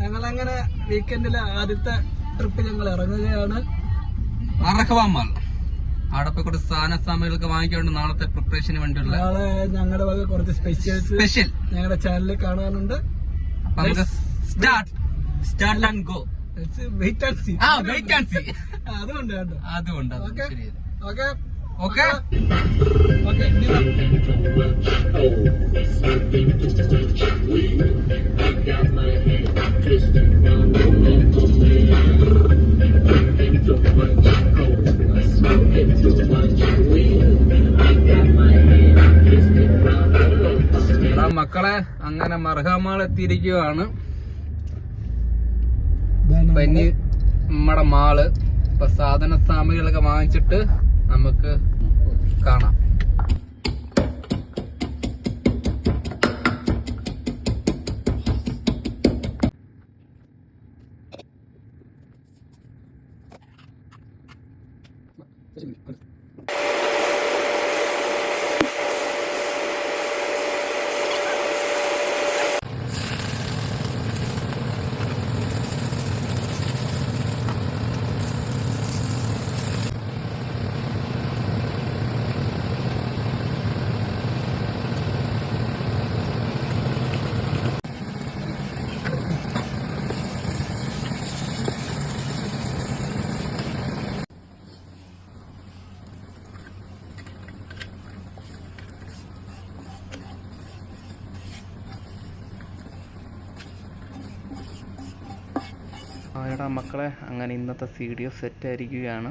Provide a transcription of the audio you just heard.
ഞങ്ങളങ്ങനെ വീക്കെൻഡിലെ ആദ്യത്തെ ട്രിപ്പ് ഞങ്ങൾ ഇറങ്ങുകയാണ്. അറഹവാമാൾ അവിടെ പോയി കുറച്ച് സാധനങ്ങളൊക്കെ വാങ്ങിക്കൊണ്ട് നാളത്തെ പ്രിപ്പറേഷന് വേണ്ടിയുള്ള നാളെ ഞങ്ങളുടെ വക കുറച്ച് സ്പെഷ്യൽ ഞങ്ങളുടെ ചാനലിൽ കാണാനുണ്ട്. Start and go. Wait and see. അതുകൊണ്ട് കേട്ടോ. അതുകൊണ്ട് ഓക്കെ ഓക്കെ. മക്കളെ അങ്ങനെ മർഹമാൾ എത്തിയിരിക്കുകയാണ്. അപ്പൊ ഇനി നമ്മുടെ മാള് ഇപ്പൊ സാധന സാമഗ്രികളൊക്കെ വാങ്ങിച്ചിട്ട് നമുക്ക് കാണാം. എടാ മക്കളെ, അങ്ങനെ ഇന്നത്തെ വീഡിയോ സെറ്റ് ആയിരിക്കുകയാണ്.